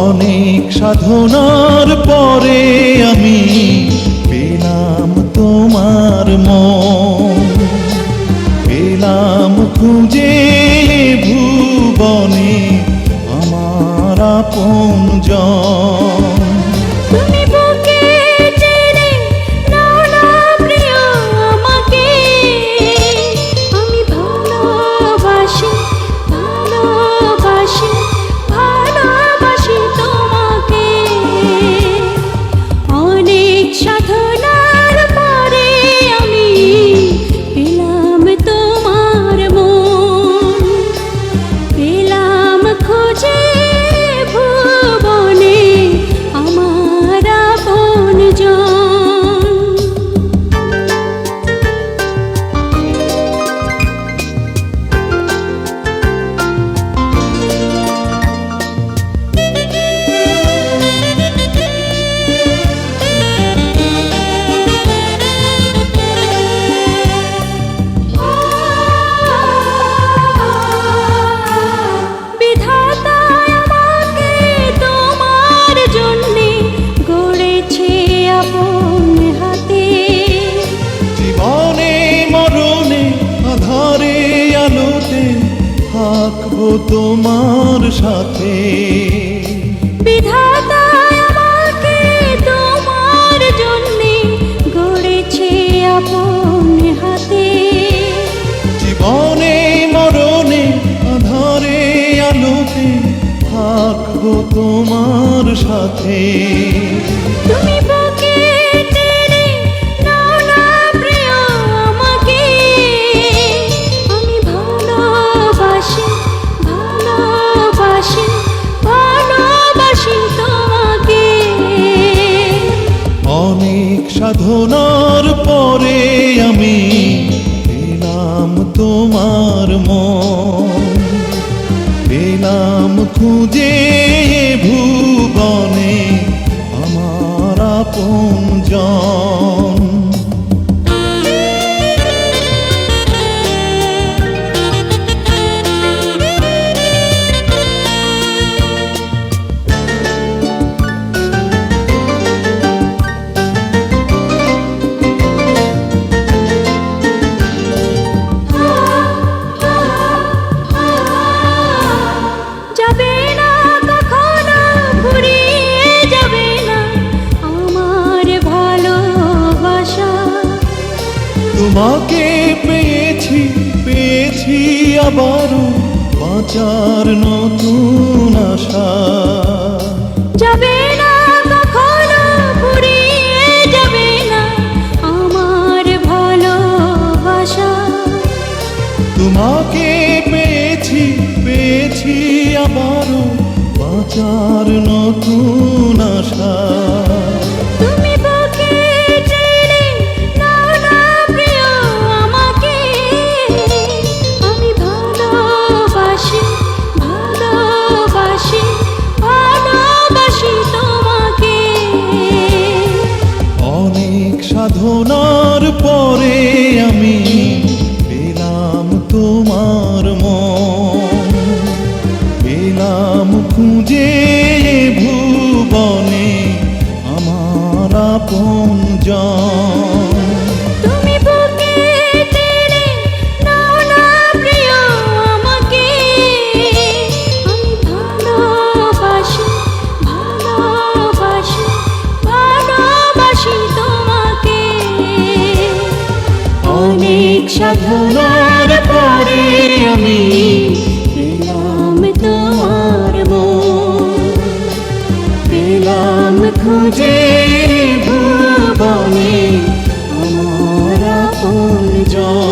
অনেক সাধনার পরে আমি পেলাম তোমার মন, পেলাম খুঁজে ভুবনে আমার আপনজন। তুমি বুকে টেনে নাও না প্রিয় আমাকে, আমি ভালোবাসি ভালোবাসি ভালোবাসি তোমাকে। অনেক সাধনার পরে আমি পেলাম তোমার মন, পেলাম খুঁজে ভুবনে আমার আপনজন। বিধাতা আমাকে তোমার জন্যে গড়েছে আপন হাতে, জীবনে মরণে আধারে আলোতে থাকবো তোমার সাথে। বিধাতা আমাকে তোমার জন্যে গড়েছে আপন হাতে, জীবনে মরণে আধারে আলোতে থাকবো তোমার সাথে। তুমি বুকে টেনে নাও না প্রিয় আমাকে, আমি ভালোবাসি ভালোবাসি ভালোবাসি তোমাকে। অনেক সাধনার পরে আমি পেলাম তোমার মন, পেলাম খুঁজে ভুবনে আমার আপনজন। যাবে না কখনো ফুরিয়ে যাবে না আমার ভালোবাসা, তোমাকে পেয়েছি পেয়েছি আবারও বাঁচার নতুন আশা। যাবে না কখনো ফুরিয়ে যাবে না আমার ভালোবাসা, তোমাকে পেয়েছি পেয়েছি আবারও বাঁচার নতুন আশা। তুমি বুকে টেনে নাও না প্রিয় আমাকে, আমি ভালোবাসি ভালোবাসি ভালোবাসি তোমাকে। অনেক সাধনার পরে আমি পেলাম তোমার মন, পেলাম খুঁজে ভুবনে আমার আপনজন। তুমি বুকে টেনে নাও না প্রিয় আমাকে, আমি ভালোবাসি ভালোবাসি ভালোবাসি তোমাকে। অনেক সাধনার পরে আমি পেলাম তোমার মন, পেলাম খুঁজে ভুবনে আমার আপনজন।